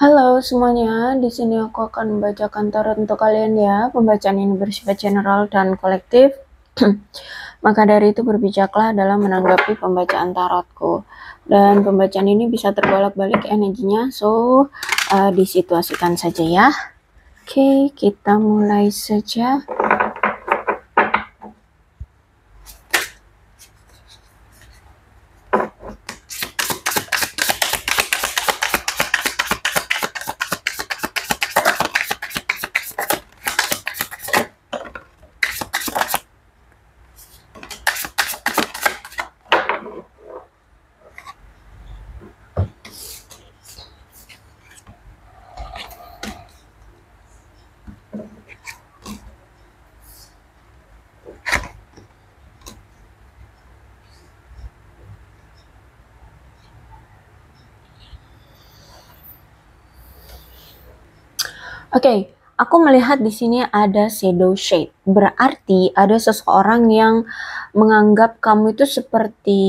Halo semuanya, di sini aku akan membacakan tarot untuk kalian ya. Pembacaan ini bersifat general dan kolektif. Maka dari itu berbijaklah dalam menanggapi pembacaan tarotku. Dan pembacaan ini bisa terbolak-balik energinya, so disituasikan saja ya. Oke, kita mulai saja. Oke, aku melihat di sini ada shadow shade. Berarti ada seseorang yang menganggap kamu itu seperti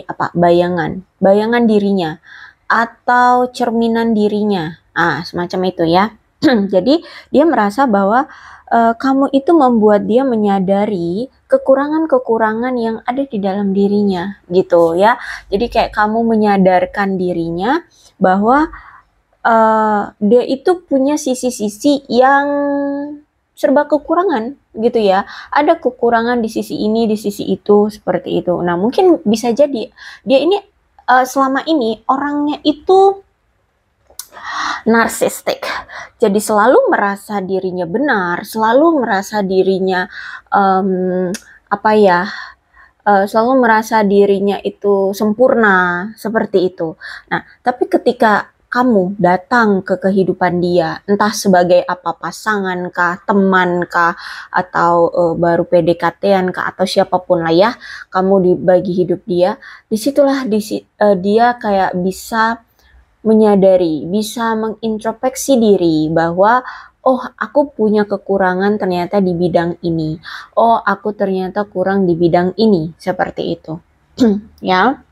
apa? Bayangan dirinya atau cerminan dirinya. Semacam itu ya. Jadi dia merasa bahwa kamu itu membuat dia menyadari kekurangan-kekurangan yang ada di dalam dirinya, gitu ya. Jadi kayak kamu menyadarkan dirinya bahwa dia itu punya sisi-sisi yang serba kekurangan gitu ya. Ada kekurangan di sisi ini, di sisi itu, seperti itu. Nah, mungkin bisa jadi dia ini selama ini orangnya itu narsistik. Jadi selalu merasa dirinya benar, selalu merasa dirinya apa ya? Selalu merasa dirinya itu sempurna, seperti itu. Nah, tapi ketika kamu datang ke kehidupan dia, entah sebagai apa, pasangan kah, teman kah, atau baru PDKT-an kah, atau siapapun lah ya, kamu dibagi hidup dia, disitulah dia kayak bisa menyadari, bisa mengintrospeksi diri bahwa oh, aku punya kekurangan ternyata di bidang ini. Oh, aku ternyata kurang di bidang ini, seperti itu. Ya.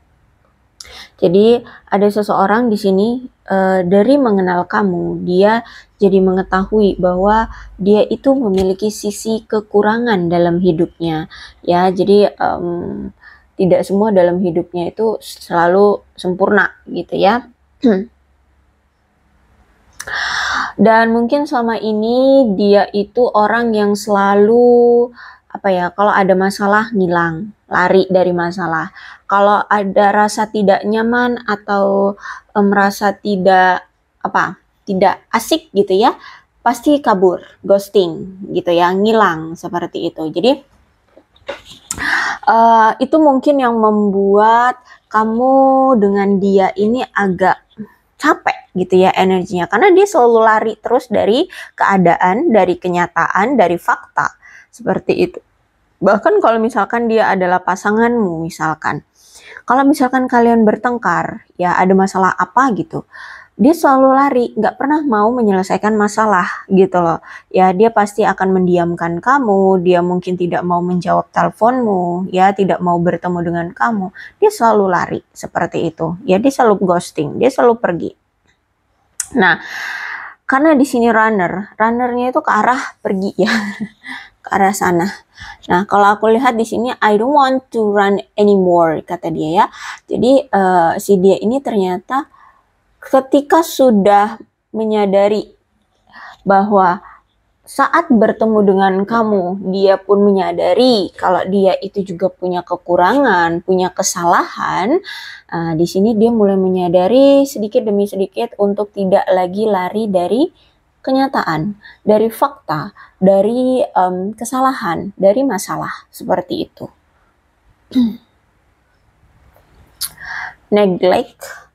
Jadi ada seseorang di sini dari mengenal kamu, dia jadi mengetahui bahwa dia itu memiliki sisi kekurangan dalam hidupnya. Ya, jadi tidak semua dalam hidupnya itu selalu sempurna gitu ya. Dan mungkin selama ini dia itu orang yang selalu apa ya, kalau ada masalah ngilang, lari dari masalah. Kalau ada rasa tidak nyaman atau merasa tidak apa, tidak asik gitu ya, pasti kabur, ghosting gitu ya, ngilang seperti itu. Jadi itu mungkin yang membuat kamu dengan dia ini agak capek gitu ya energinya, karena dia selalu lari terus dari keadaan, dari kenyataan, dari fakta seperti itu. Bahkan kalau misalkan dia adalah pasanganmu, misalkan kalau misalkan kalian bertengkar ya, ada masalah apa gitu, dia selalu lari, nggak pernah mau menyelesaikan masalah gitu loh. Ya, dia pasti akan mendiamkan kamu, dia mungkin tidak mau menjawab teleponmu, ya tidak mau bertemu dengan kamu. Dia selalu lari seperti itu. Ya, dia selalu ghosting, dia selalu pergi. Nah, karena di sini runnernya itu ke arah pergi ya, ke arah sana. Nah, kalau aku lihat di sini, I don't want to run anymore, kata dia ya. Jadi si dia ini ternyata ketika sudah menyadari bahwa saat bertemu dengan kamu, dia pun menyadari kalau dia itu juga punya kekurangan, punya kesalahan. Di sini dia mulai menyadari sedikit demi sedikit untuk tidak lagi lari dari kenyataan, dari fakta, dari kesalahan, dari masalah seperti itu. Neglect.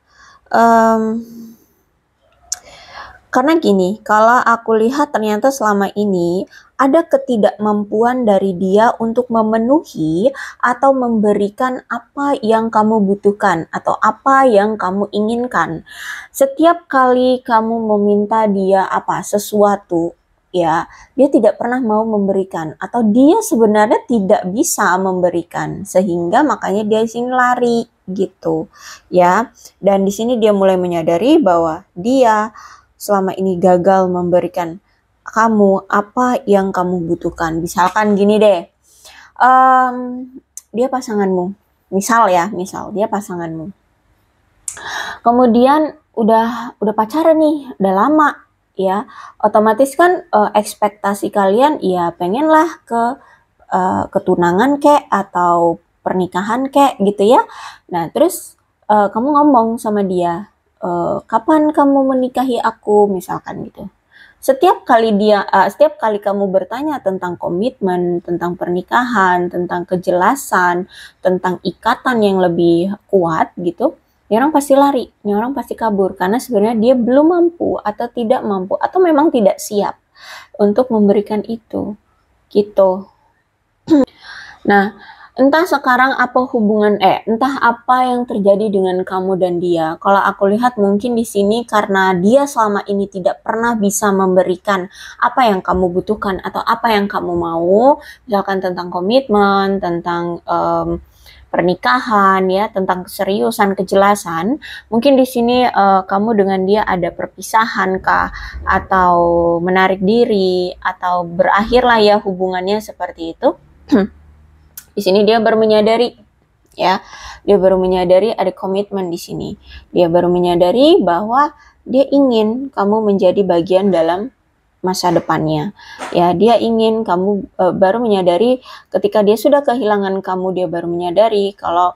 Karena gini, kalau aku lihat ternyata selama ini ada ketidakmampuan dari dia untuk memenuhi atau memberikan apa yang kamu butuhkan atau apa yang kamu inginkan. Setiap kali kamu meminta dia sesuatu, ya, dia tidak pernah mau memberikan atau dia sebenarnya tidak bisa memberikan, sehingga makanya dia sini lari gitu, ya. Dan di sini dia mulai menyadari bahwa dia selama ini gagal memberikan kamu apa yang kamu butuhkan. Misalkan gini deh, dia pasanganmu, misal dia pasanganmu. Kemudian udah pacaran nih, udah lama ya, otomatis kan ekspektasi kalian ya pengenlah ketunangan kek atau pernikahan kek gitu ya. Nah terus kamu ngomong sama dia, kapan kamu menikahi aku misalkan gitu. Setiap kali kamu bertanya tentang komitmen, tentang pernikahan, tentang kejelasan, tentang ikatan yang lebih kuat gitu, ini orang pasti lari, ini orang pasti kabur karena sebenarnya dia belum mampu atau tidak mampu atau memang tidak siap untuk memberikan itu gitu. Nah, entah sekarang entah apa yang terjadi dengan kamu dan dia. Kalau aku lihat mungkin di sini karena dia selama ini tidak pernah bisa memberikan apa yang kamu butuhkan atau apa yang kamu mau, misalkan tentang komitmen, tentang pernikahan ya, tentang keseriusan, kejelasan. Mungkin di sini kamu dengan dia ada perpisahan kah, atau menarik diri, atau berakhirlah ya hubungannya seperti itu. Di sini dia baru menyadari ya, dia baru menyadari ada komitmen di sini. Dia baru menyadari bahwa dia ingin kamu menjadi bagian dalam masa depannya. Ya, dia ingin kamu baru menyadari ketika dia sudah kehilangan kamu, dia baru menyadari kalau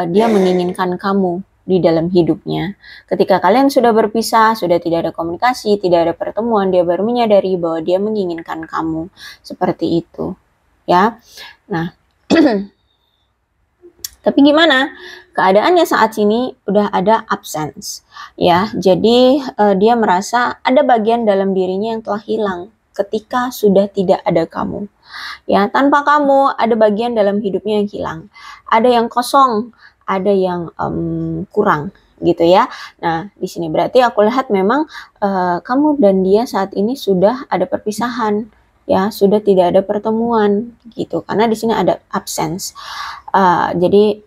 dia menginginkan kamu di dalam hidupnya. Ketika kalian sudah berpisah, sudah tidak ada komunikasi, tidak ada pertemuan, dia baru menyadari bahwa dia menginginkan kamu seperti itu. Ya. Nah, tapi gimana? Keadaannya saat ini udah ada absence, ya. Jadi dia merasa ada bagian dalam dirinya yang telah hilang ketika sudah tidak ada kamu. Ya, tanpa kamu ada bagian dalam hidupnya yang hilang. Ada yang kosong, ada yang kurang, gitu ya. Nah, di sini berarti aku lihat memang kamu dan dia saat ini sudah ada perpisahan. Ya, sudah tidak ada pertemuan gitu karena di sini ada absence. Jadi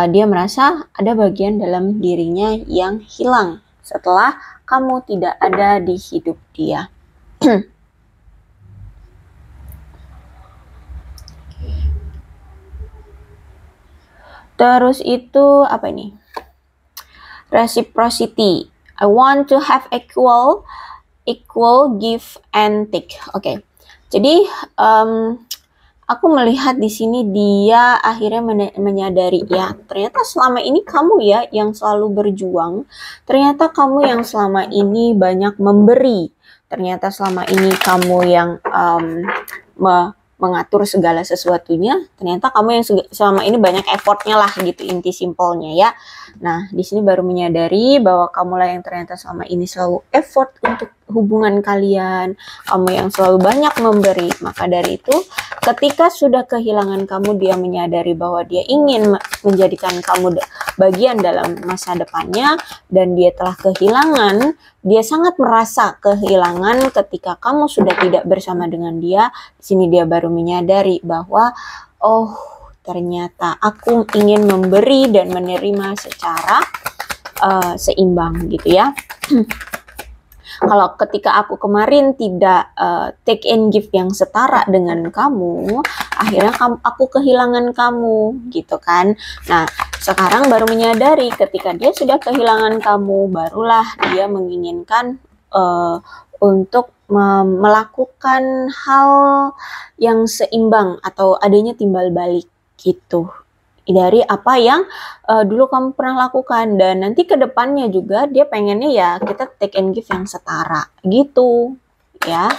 dia merasa ada bagian dalam dirinya yang hilang setelah kamu tidak ada di hidup dia. Terus itu apa ini? Reciprocity. I want to have equal give and take. Oke. Jadi aku melihat di sini dia akhirnya menyadari ya, ternyata selama ini kamu ya yang selalu berjuang, ternyata kamu yang selama ini banyak memberi, ternyata selama ini kamu yang mengatur segala sesuatunya, ternyata kamu yang selama ini banyak effortnya lah gitu, inti simpelnya ya. Nah, di sini baru menyadari bahwa kamulah yang ternyata selama ini selalu effort untuk hubungan kalian, kamu yang selalu banyak memberi. Maka dari itu, ketika sudah kehilangan kamu, dia menyadari bahwa dia ingin menjadikan kamu bagian dalam masa depannya, dan dia telah kehilangan, dia sangat merasa kehilangan ketika kamu sudah tidak bersama dengan dia. Di sini dia baru menyadari bahwa, oh, ternyata aku ingin memberi dan menerima secara seimbang gitu ya. Kalau ketika aku kemarin tidak take and give yang setara dengan kamu, akhirnya aku kehilangan kamu gitu kan. Nah, sekarang baru menyadari ketika dia sudah kehilangan kamu, barulah dia menginginkan untuk melakukan hal yang seimbang atau adanya timbal balik gitu dari apa yang dulu kamu pernah lakukan, dan nanti ke depannya juga dia pengennya ya kita take and give yang setara gitu ya.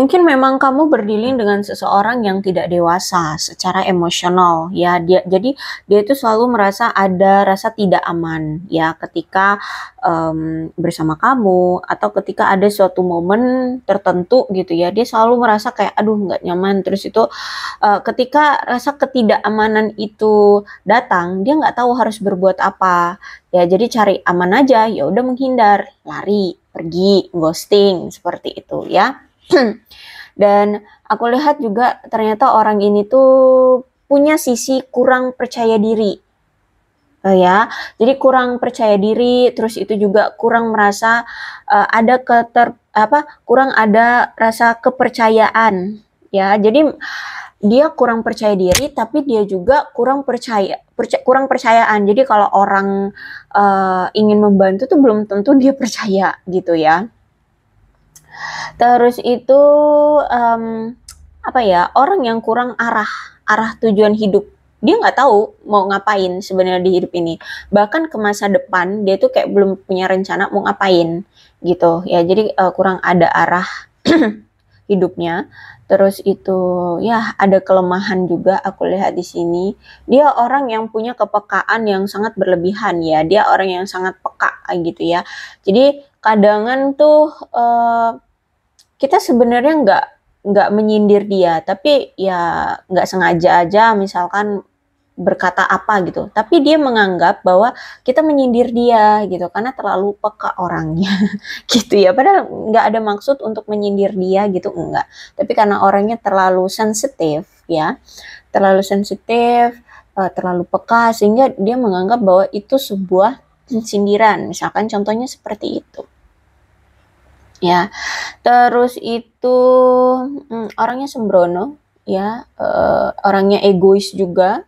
Mungkin memang kamu berdealing dengan seseorang yang tidak dewasa secara emosional ya. Jadi dia itu selalu merasa ada rasa tidak aman ya ketika bersama kamu, atau ketika ada suatu momen tertentu gitu ya. Dia selalu merasa kayak aduh nggak nyaman. Terus itu ketika rasa ketidakamanan itu datang, dia nggak tahu harus berbuat apa. Ya jadi cari aman aja, ya udah menghindar, lari, pergi, ghosting seperti itu ya. Dan aku lihat juga ternyata orang ini tuh punya sisi kurang percaya diri. Ya, jadi kurang percaya diri, terus itu juga kurang merasa ada kurang ada rasa kepercayaan. Ya, jadi dia kurang percaya diri, tapi dia juga kurang kurang percayaan. Jadi kalau orang ingin membantu tuh belum tentu dia percaya gitu ya. Terus itu orang yang kurang arah tujuan hidup. Dia nggak tahu mau ngapain sebenarnya di hidup ini. Bahkan ke masa depan dia tuh kayak belum punya rencana mau ngapain gitu ya. Jadi kurang ada arah hidupnya. Terus itu ya ada kelemahan juga aku lihat di sini. Dia orang yang punya kepekaan yang sangat berlebihan ya. Dia orang yang sangat peka gitu ya. Jadi kadangan tuh kita sebenarnya nggak menyindir dia, tapi ya nggak sengaja aja misalkan berkata apa gitu, tapi dia menganggap bahwa kita menyindir dia gitu karena terlalu peka orangnya gitu ya, padahal nggak ada maksud untuk menyindir dia gitu, enggak, tapi karena orangnya terlalu sensitif ya, terlalu sensitif, terlalu peka, sehingga dia menganggap bahwa itu sebuah sindiran, misalkan contohnya seperti itu ya. Terus itu orangnya sembrono ya, orangnya egois juga,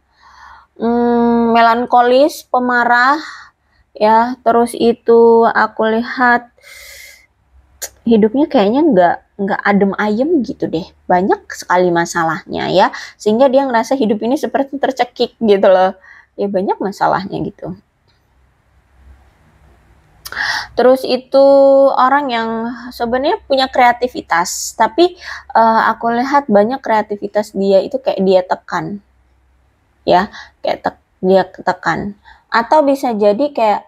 melankolis, pemarah ya. Terus itu aku lihat hidupnya kayaknya nggak adem ayem gitu deh, banyak sekali masalahnya ya, sehingga dia ngerasa hidup ini seperti tercekik gitu loh ya, banyak masalahnya gitu. Terus itu orang yang sebenarnya punya kreativitas, tapi aku lihat banyak kreativitas dia itu kayak dia tekan, ya, kayak dia tekan. Atau bisa jadi kayak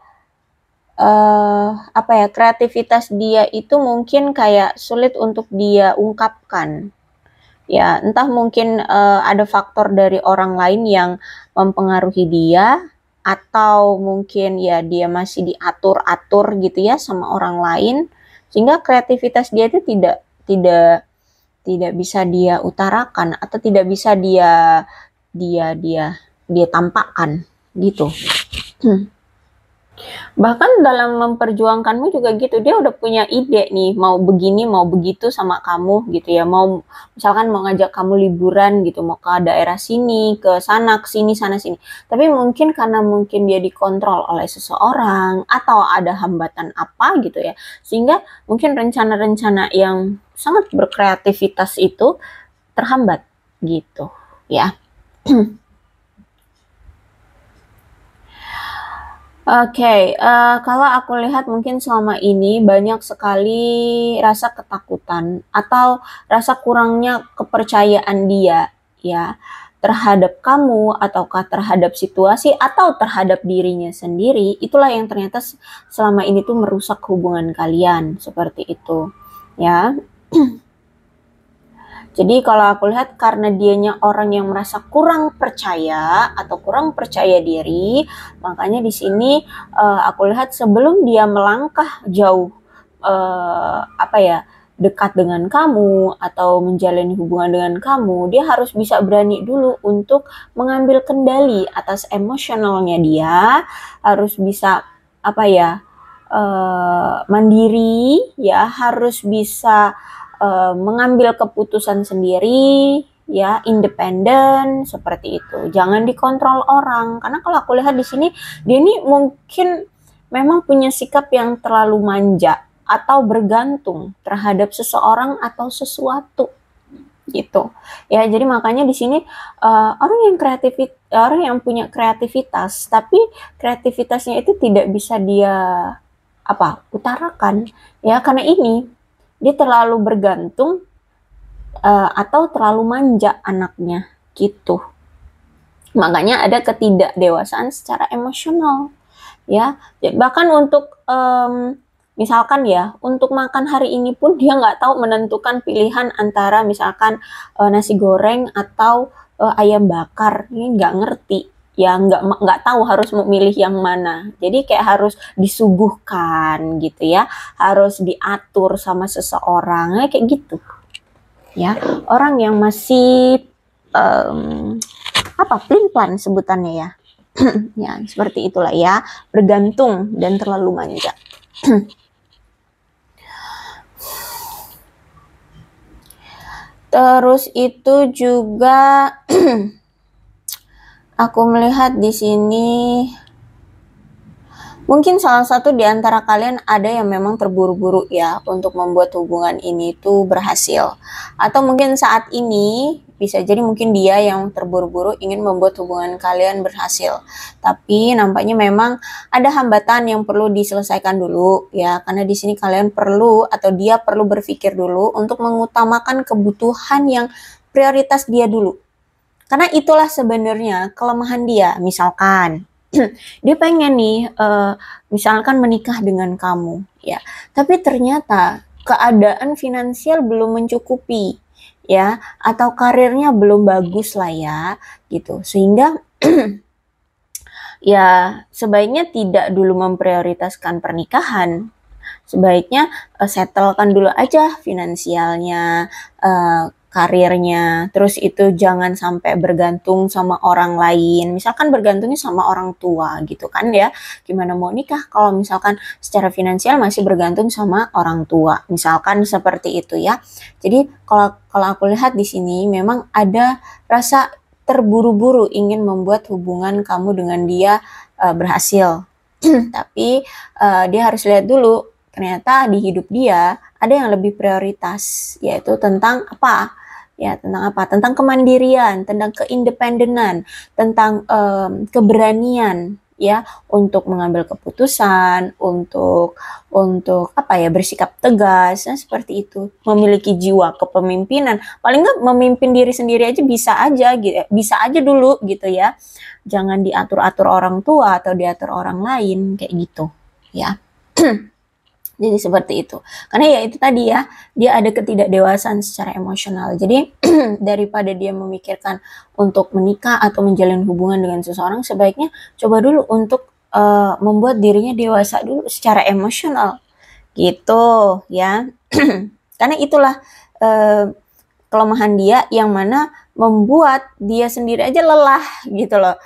kreativitas dia itu mungkin kayak sulit untuk dia ungkapkan. Ya, entah mungkin ada faktor dari orang lain yang mempengaruhi dia, atau mungkin ya dia masih diatur-atur gitu ya sama orang lain, sehingga kreativitas dia itu tidak bisa dia utarakan, atau tidak bisa dia tampakkan gitu. Bahkan dalam memperjuangkanmu juga gitu, dia udah punya ide nih, mau begini, mau begitu sama kamu gitu ya, mau misalkan mau ngajak kamu liburan gitu, mau ke daerah sini, ke sana, ke sini, sana, sini. Tapi mungkin karena mungkin dia dikontrol oleh seseorang, atau ada hambatan apa gitu ya, sehingga mungkin rencana-rencana yang sangat berkreativitas itu terhambat gitu ya. Oke, kalau aku lihat mungkin selama ini banyak sekali rasa ketakutan atau rasa kurangnya kepercayaan dia ya terhadap kamu, ataukah terhadap situasi atau terhadap dirinya sendiri. Itulah yang ternyata selama ini tuh merusak hubungan kalian, seperti itu ya. Jadi kalau aku lihat karena dianya orang yang merasa kurang percaya atau kurang percaya diri, makanya di sini aku lihat sebelum dia melangkah jauh dekat dengan kamu atau menjalin hubungan dengan kamu, dia harus bisa berani dulu untuk mengambil kendali atas emosionalnya dia, harus bisa mandiri ya, harus bisa mengambil keputusan sendiri ya, independen seperti itu. Jangan dikontrol orang, karena kalau aku lihat di sini dia ini mungkin memang punya sikap yang terlalu manja atau bergantung terhadap seseorang atau sesuatu gitu ya. Jadi makanya di sini orang yang punya kreativitas, tapi kreativitasnya itu tidak bisa dia utarakan ya, karena ini dia terlalu bergantung atau terlalu manja anaknya gitu. Makanya ada ketidakdewasaan secara emosional ya. Bahkan untuk misalkan ya, untuk makan hari ini pun dia nggak tahu menentukan pilihan antara misalkan nasi goreng atau ayam bakar. Ini nggak ngerti ya, nggak tahu harus memilih yang mana. Jadi kayak harus disuguhkan gitu ya, harus diatur sama seseorang kayak gitu ya. Orang yang masih pelin-pelan sebutannya ya. Ya, seperti itulah ya, bergantung dan terlalu manja. Terus itu juga aku melihat di sini mungkin salah satu di antara kalian ada yang memang terburu-buru ya untuk membuat hubungan ini tuh berhasil. Atau mungkin saat ini bisa jadi mungkin dia yang terburu-buru ingin membuat hubungan kalian berhasil. Tapi nampaknya memang ada hambatan yang perlu diselesaikan dulu ya. Karena di sini kalian perlu atau dia perlu berpikir dulu untuk mengutamakan kebutuhan yang prioritas dia dulu. Karena itulah sebenarnya kelemahan dia. Misalkan dia pengen nih misalkan menikah dengan kamu ya, tapi ternyata keadaan finansial belum mencukupi ya, atau karirnya belum bagus lah ya gitu, sehingga ya sebaiknya tidak dulu memprioritaskan pernikahan. Sebaiknya settlekan dulu aja finansialnya, karirnya, terus itu jangan sampai bergantung sama orang lain. Misalkan bergantungnya sama orang tua gitu kan ya. Gimana mau nikah kalau misalkan secara finansial masih bergantung sama orang tua. Misalkan seperti itu ya. Jadi kalau aku lihat di sini memang ada rasa terburu-buru ingin membuat hubungan kamu dengan dia berhasil. Tapi dia harus lihat dulu ternyata di hidup dia ada yang lebih prioritas, yaitu tentang apa? Ya, tentang apa? Tentang kemandirian, tentang keindependenan, tentang keberanian ya untuk mengambil keputusan, untuk apa ya, bersikap tegas, nah, seperti itu. Memiliki jiwa kepemimpinan. Paling nggak memimpin diri sendiri aja bisa aja gitu, bisa aja dulu gitu ya. Jangan diatur-atur orang tua atau diatur orang lain kayak gitu ya. Jadi seperti itu. Karena ya itu tadi ya, dia ada ketidakdewasaan secara emosional. Jadi daripada dia memikirkan untuk menikah atau menjalin hubungan dengan seseorang, sebaiknya coba dulu untuk membuat dirinya dewasa dulu secara emosional. Gitu ya. Karena itulah kelemahan dia yang mana membuat dia sendiri aja lelah gitu loh.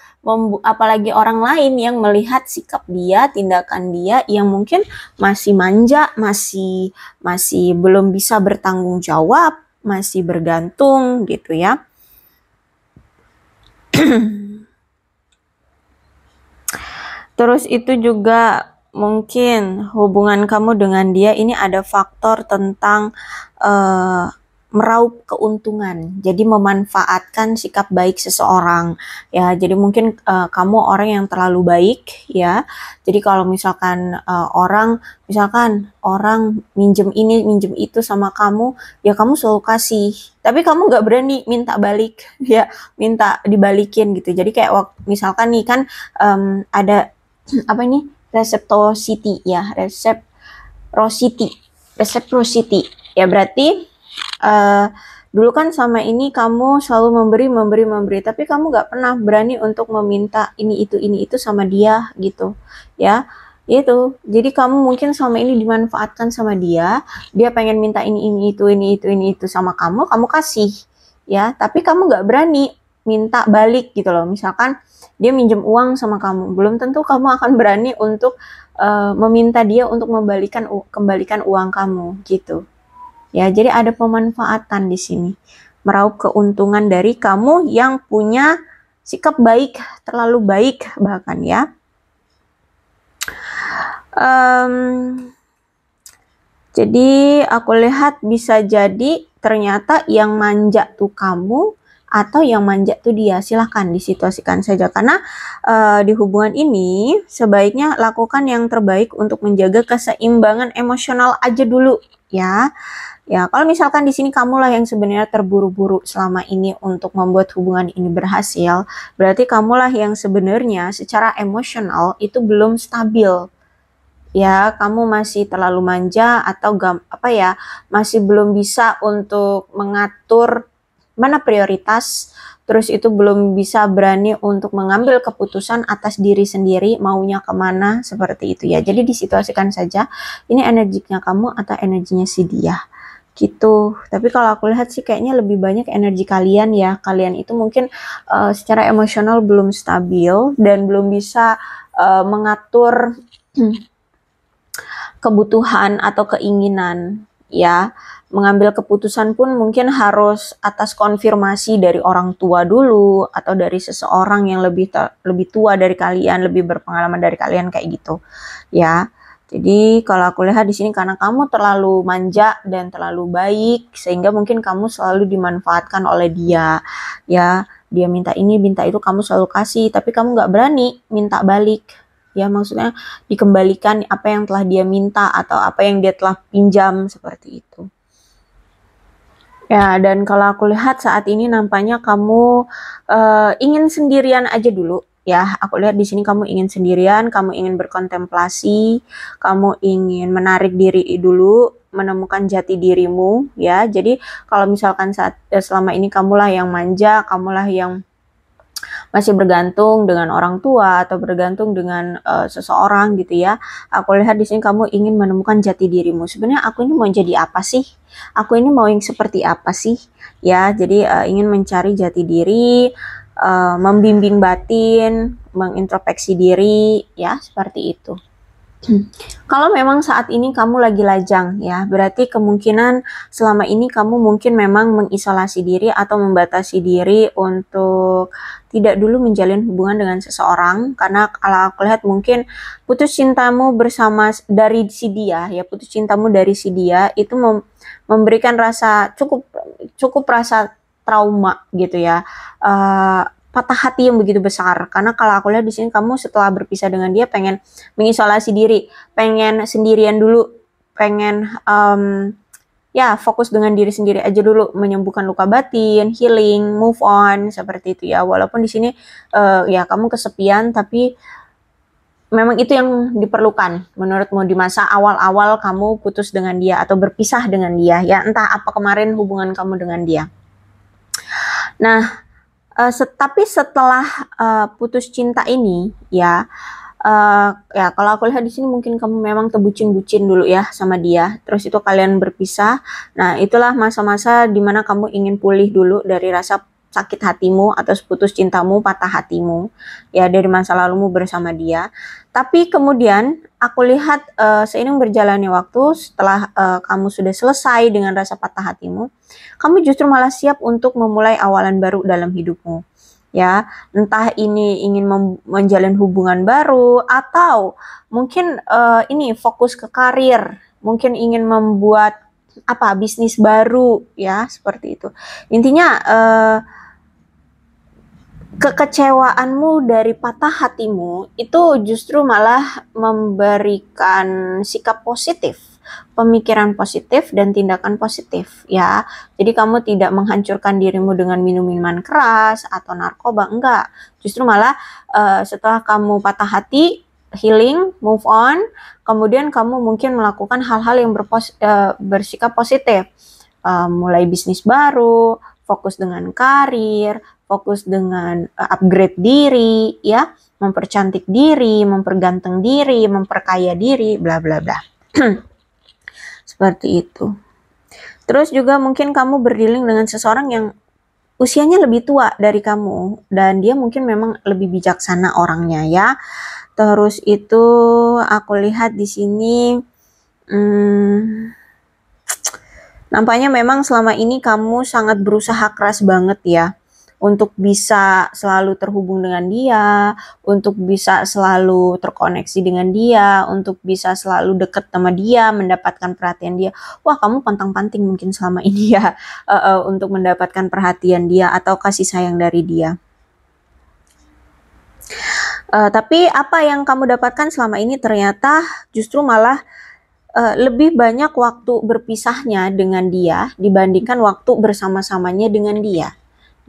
Apalagi orang lain yang melihat sikap dia, tindakan dia yang mungkin masih manja, masih belum bisa bertanggung jawab, masih bergantung gitu ya. Terus itu juga mungkin hubungan kamu dengan dia ini ada faktor tentang meraup keuntungan, jadi memanfaatkan sikap baik seseorang ya. Jadi mungkin kamu orang yang terlalu baik ya, jadi kalau misalkan orang minjem ini minjem itu sama kamu ya, kamu selalu kasih, tapi kamu nggak berani minta balik ya, minta dibalikin gitu. Jadi kayak misalkan nih kan ada apa ini, reciprocity ya, reciprocity ya, berarti dulu kan sama ini kamu selalu memberi, tapi kamu nggak pernah berani untuk meminta ini itu sama dia gitu ya. Itu jadi kamu mungkin selama ini dimanfaatkan sama dia pengen minta ini itu sama kamu kasih ya, tapi kamu nggak berani minta balik gitu loh. Misalkan dia minjem uang sama kamu, belum tentu kamu akan berani untuk meminta dia untuk kembalikan uang kamu gitu. Ya, jadi ada pemanfaatan di sini. Meraup keuntungan dari kamu yang punya sikap baik, terlalu baik bahkan ya. Jadi aku lihat bisa jadi ternyata yang manja tuh kamu atau yang manja tuh dia. Silahkan disituasikan saja, karena di hubungan ini sebaiknya lakukan yang terbaik untuk menjaga keseimbangan emosional aja dulu ya. Ya, kalau misalkan di sini kamulah yang sebenarnya terburu-buru selama ini untuk membuat hubungan ini berhasil, berarti kamulah yang sebenarnya secara emosional itu belum stabil. Ya, kamu masih terlalu manja atau masih belum bisa untuk mengatur mana prioritas, terus itu belum bisa berani untuk mengambil keputusan atas diri sendiri, maunya kemana, seperti itu ya. Jadi disituasikan saja, ini energinya kamu atau energinya si dia gitu. Tapi kalau aku lihat sih kayaknya lebih banyak energi kalian ya. Kalian itu mungkin secara emosional belum stabil dan belum bisa mengatur kebutuhan atau keinginan ya. Mengambil keputusan pun mungkin harus atas konfirmasi dari orang tua dulu atau dari seseorang yang lebih tua dari kalian, lebih berpengalaman dari kalian kayak gitu ya. Jadi kalau aku lihat di sini karena kamu terlalu manja dan terlalu baik sehingga mungkin kamu selalu dimanfaatkan oleh dia ya. Dia minta ini, minta itu, kamu selalu kasih, tapi kamu nggak berani minta balik ya, maksudnya dikembalikan apa yang telah dia minta atau apa yang dia telah pinjam, seperti itu. Ya, dan kalau aku lihat saat ini nampaknya kamu ingin sendirian aja dulu ya. Aku lihat di sini kamu ingin sendirian, kamu ingin berkontemplasi, kamu ingin menarik diri dulu, menemukan jati dirimu ya. Jadi kalau misalkan selama ini kamulah yang manja, kamulah yang masih bergantung dengan orang tua atau bergantung dengan seseorang gitu ya. Aku lihat di sini kamu ingin menemukan jati dirimu. Sebenarnya aku ini mau jadi apa sih? Aku ini mau yang seperti apa sih? Ya, jadi ingin mencari jati diri, membimbing batin, mengintrospeksi diri, ya seperti itu. Kalau memang saat ini kamu lagi lajang ya, berarti kemungkinan selama ini kamu mungkin memang mengisolasi diri atau membatasi diri untuk tidak dulu menjalin hubungan dengan seseorang, karena kalau aku lihat mungkin putus cintamu dari si dia ya, putus cintamu dari si dia itu memberikan rasa cukup rasa trauma gitu ya. Patah hati yang begitu besar, karena kalau aku lihat di sini kamu setelah berpisah dengan dia pengen mengisolasi diri, pengen sendirian dulu, pengen ya fokus dengan diri sendiri aja dulu, menyembuhkan luka batin, healing, move on, seperti itu ya. Walaupun di sini ya kamu kesepian, tapi memang itu yang diperlukan menurutmu di masa awal-awal kamu putus dengan dia atau berpisah dengan dia ya, entah apa kemarin hubungan kamu dengan dia. Nah, tapi setelah putus cinta ini ya, ya kalau aku lihat di sini mungkin kamu memang terbucin-bucin dulu ya sama dia, terus itu kalian berpisah. Nah, itulah masa-masa dimana kamu ingin pulih dulu dari rasa sakit hatimu atau putus cintamu, patah hatimu ya, dari masa lalumu bersama dia. Tapi kemudian aku lihat seiring berjalannya waktu, setelah kamu sudah selesai dengan rasa patah hatimu, kamu justru malah siap untuk memulai awalan baru dalam hidupmu. Ya, entah ini ingin menjalin hubungan baru atau mungkin ini fokus ke karir, mungkin ingin membuat bisnis baru ya, seperti itu. Intinya kekecewaanmu dari patah hatimu itu justru malah memberikan sikap positif, pemikiran positif dan tindakan positif ya. Jadi kamu tidak menghancurkan dirimu dengan minum-minuman keras atau narkoba, enggak. Justru malah setelah kamu patah hati, healing, move on, kemudian kamu mungkin melakukan hal-hal yang bersikap positif. Mulai bisnis baru, fokus dengan karir, fokus dengan upgrade diri ya, mempercantik diri, memperganteng diri, memperkaya diri, bla bla bla. Seperti itu. Terus juga mungkin kamu berdealing dengan seseorang yang usianya lebih tua dari kamu dan dia mungkin memang lebih bijaksana orangnya ya. Terus itu aku lihat di sini nampaknya memang selama ini kamu sangat berusaha keras banget ya untuk bisa selalu terhubung dengan dia, untuk bisa selalu terkoneksi dengan dia, untuk bisa selalu dekat sama dia, mendapatkan perhatian dia. Wah, kamu pantang-panting mungkin selama ini ya untuk mendapatkan perhatian dia atau kasih sayang dari dia. Tapi apa yang kamu dapatkan selama ini ternyata justru malah lebih banyak waktu berpisahnya dengan dia dibandingkan waktu bersama-samanya dengan dia,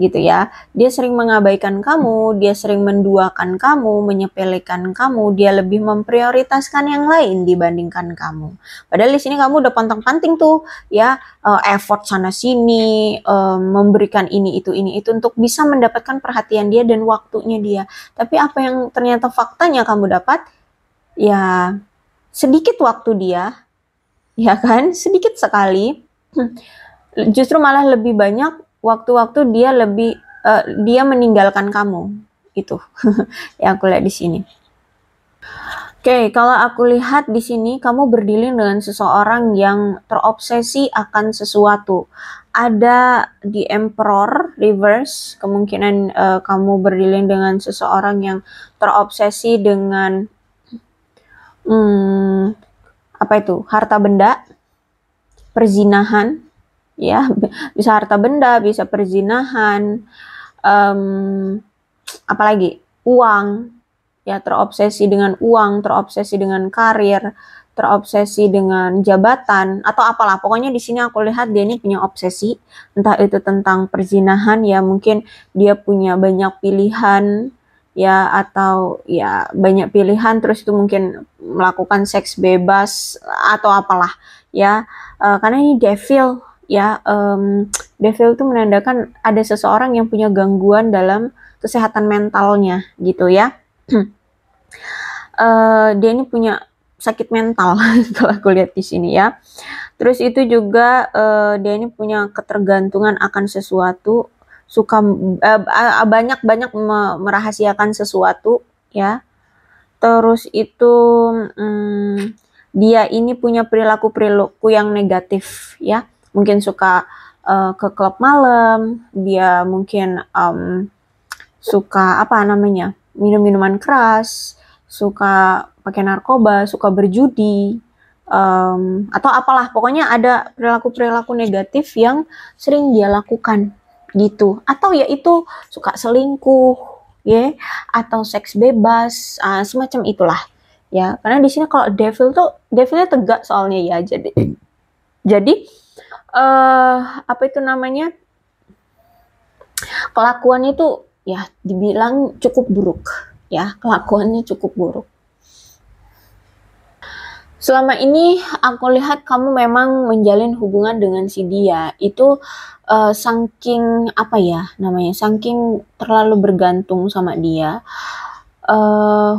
gitu ya. Dia sering mengabaikan kamu, dia sering menduakan kamu, menyepelekan kamu, dia lebih memprioritaskan yang lain dibandingkan kamu. Padahal di sini kamu udah pantang-panting tuh ya, effort sana sini, memberikan ini itu untuk bisa mendapatkan perhatian dia dan waktunya dia. Tapi apa yang ternyata faktanya kamu dapat? Ya sedikit waktu dia, ya kan? Sedikit sekali. Justru malah lebih banyak waktu-waktu dia meninggalkan kamu. Itu yang aku lihat di sini. Oke, kalau aku lihat di sini kamu berdealing dengan seseorang yang terobsesi akan sesuatu. Ada di Emperor reverse, kemungkinan kamu berdealing dengan seseorang yang terobsesi dengan apa itu? Harta benda, perzinahan, ya, bisa harta benda, bisa perzinahan, apalagi uang, ya, terobsesi dengan uang, terobsesi dengan karir, terobsesi dengan jabatan atau apalah. Pokoknya di sini aku lihat dia ini punya obsesi, entah itu tentang perzinahan, ya mungkin dia punya banyak pilihan, ya, atau ya banyak pilihan terus itu mungkin melakukan seks bebas atau apalah ya, karena ini devil ya, devil itu menandakan ada seseorang yang punya gangguan dalam kesehatan mentalnya gitu ya. Dia ini punya sakit mental kalau aku lihat di sini ya. Terus itu juga dia ini punya ketergantungan akan sesuatu, suka banyak-banyak merahasiakan sesuatu ya. Terus itu dia ini punya perilaku yang negatif ya. Mungkin suka ke klub malam, dia mungkin suka apa namanya? Minum-minuman keras, suka pakai narkoba, suka berjudi, atau apalah, pokoknya ada perilaku-perilaku negatif yang sering dia lakukan gitu. Atau ya itu suka selingkuh ya, atau seks bebas, semacam itulah ya. Karena di sini kalau devil tuh devilnya tegak soalnya ya, jadi apa itu namanya, kelakuannya itu ya dibilang cukup buruk ya, kelakuannya cukup buruk. Selama ini aku lihat kamu memang menjalin hubungan dengan si dia itu saking apa ya namanya, saking terlalu bergantung sama dia,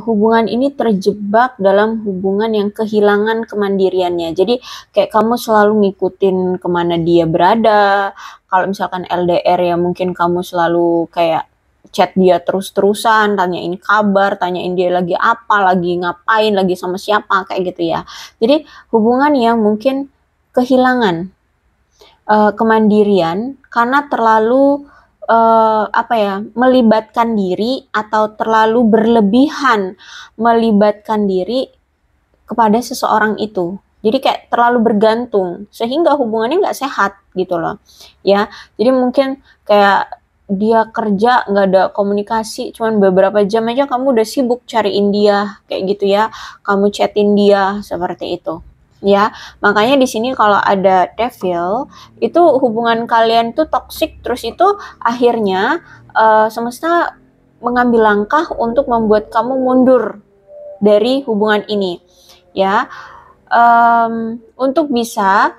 hubungan ini terjebak dalam hubungan yang kehilangan kemandiriannya. Jadi kayak kamu selalu ngikutin kemana dia berada. Kalau misalkan LDR ya mungkin kamu selalu kayak chat dia terus-terusan, tanyain kabar, tanyain dia lagi apa, lagi ngapain, lagi sama siapa, kayak gitu ya. Jadi hubungan yang mungkin kehilangan kemandirian karena terlalu apa ya, melibatkan diri atau terlalu berlebihan melibatkan diri kepada seseorang itu. Jadi kayak terlalu bergantung sehingga hubungannya nggak sehat gitu loh ya. Jadi mungkin kayak dia kerja nggak ada komunikasi, cuman beberapa jam aja kamu udah sibuk cariin dia kayak gitu ya, kamu chatin dia seperti itu ya. Makanya di sini kalau ada devil itu hubungan kalian tuh toxic, terus itu akhirnya semesta mengambil langkah untuk membuat kamu mundur dari hubungan ini ya, untuk bisa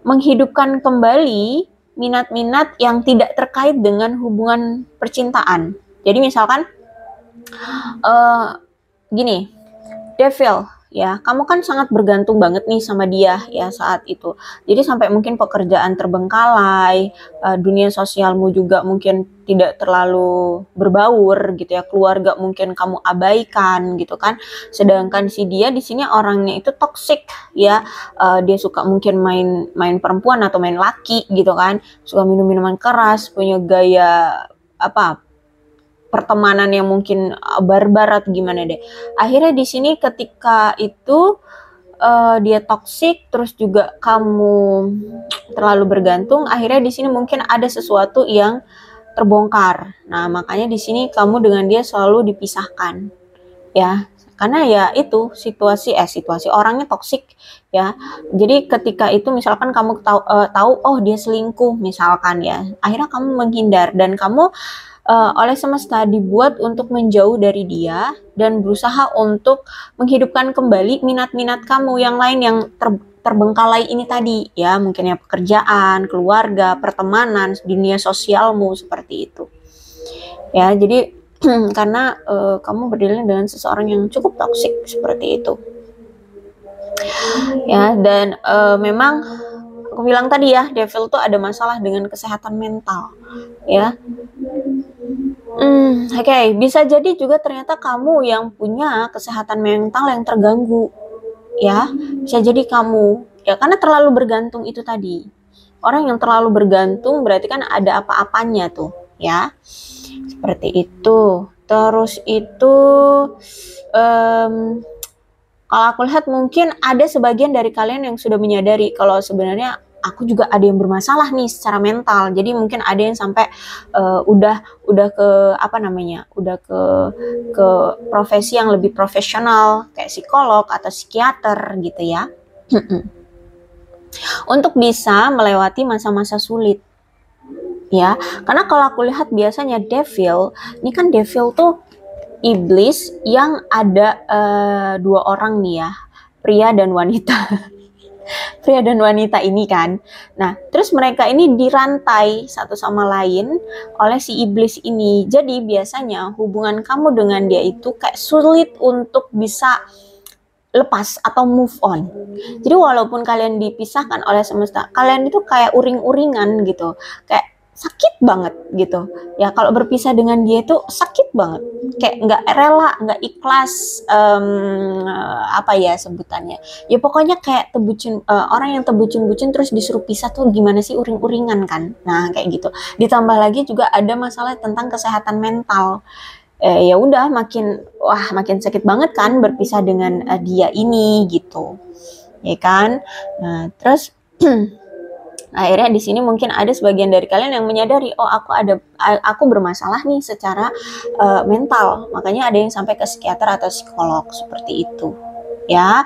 menghidupkan kembali minat-minat yang tidak terkait dengan hubungan percintaan. Jadi misalkan gini, devil ya, kamu kan sangat bergantung banget nih sama dia ya saat itu. Jadi sampai mungkin pekerjaan terbengkalai, dunia sosialmu juga mungkin tidak terlalu berbaur gitu ya, keluarga mungkin kamu abaikan gitu kan. Sedangkan si dia di sini orangnya itu toxic ya, dia suka mungkin main perempuan atau main laki gitu kan, suka minum-minuman keras, punya gaya apa, pertemanan yang mungkin barbar atau gimana deh. Akhirnya di sini ketika itu dia toksik, terus juga kamu terlalu bergantung, akhirnya di sini mungkin ada sesuatu yang terbongkar. Nah, makanya di sini kamu dengan dia selalu dipisahkan. Ya, Karena ya itu situasi orangnya toksik ya. Jadi ketika itu misalkan kamu tahu oh dia selingkuh misalkan ya, akhirnya kamu menghindar dan kamu oleh semesta dibuat untuk menjauh dari dia dan berusaha untuk menghidupkan kembali minat-minat kamu yang lain yang terbengkalai ini tadi ya, mungkin ya pekerjaan, keluarga, pertemanan, dunia sosialmu seperti itu. Ya, jadi karena kamu berdiri dengan seseorang yang cukup toksik seperti itu. Ya, dan memang aku bilang tadi ya, devil tuh ada masalah dengan kesehatan mental. Ya. Oke, bisa jadi juga ternyata kamu yang punya kesehatan mental yang terganggu. Ya, bisa jadi kamu. Ya, karena terlalu bergantung itu tadi. Orang yang terlalu bergantung berarti kan ada apa-apanya tuh, ya. Seperti itu. Terus itu kalau aku lihat mungkin ada sebagian dari kalian yang sudah menyadari kalau sebenarnya aku juga ada yang bermasalah nih secara mental. Jadi mungkin ada yang sampai udah ke apa namanya? Udah ke profesi yang lebih profesional kayak psikolog atau psikiater gitu ya. Untuk bisa melewati masa-masa sulit. Ya, karena kalau aku lihat biasanya devil, ini kan devil tuh iblis yang ada dua orang nih ya, pria dan wanita. Pria dan wanita ini kan. Nah, terus mereka ini dirantai satu sama lain oleh si iblis ini. Jadi biasanya hubungan kamu dengan dia itu kayak sulit untuk bisa lepas atau move on. Jadi walaupun kalian dipisahkan oleh semesta, kalian itu kayak uring-uringan gitu. Kayak sakit banget gitu ya, kalau berpisah dengan dia itu sakit banget, kayak nggak rela, nggak ikhlas, apa ya sebutannya ya, pokoknya kayak tebucin, orang yang tebucin-bucin terus disuruh pisah tuh gimana sih, uring-uringan kan. Nah kayak gitu, ditambah lagi juga ada masalah tentang kesehatan mental. Ya udah makin sakit banget kan berpisah dengan dia ini gitu ya kan. Nah terus akhirnya di sini mungkin ada sebagian dari kalian yang menyadari, oh aku bermasalah nih secara mental, makanya ada yang sampai ke psikiater atau psikolog seperti itu ya.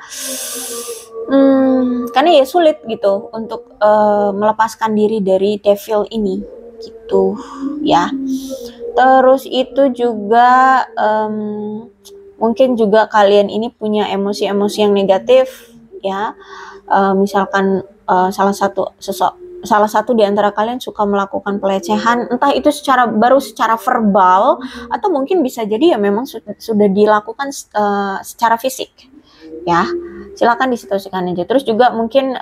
Karena ya sulit gitu untuk melepaskan diri dari devil ini gitu ya. Terus itu juga mungkin juga kalian ini punya emosi-emosi yang negatif ya. Misalkan salah satu di antara kalian suka melakukan pelecehan, entah itu secara verbal atau mungkin bisa jadi ya memang sudah dilakukan secara fisik ya. Silakan disituasikan aja. Terus juga mungkin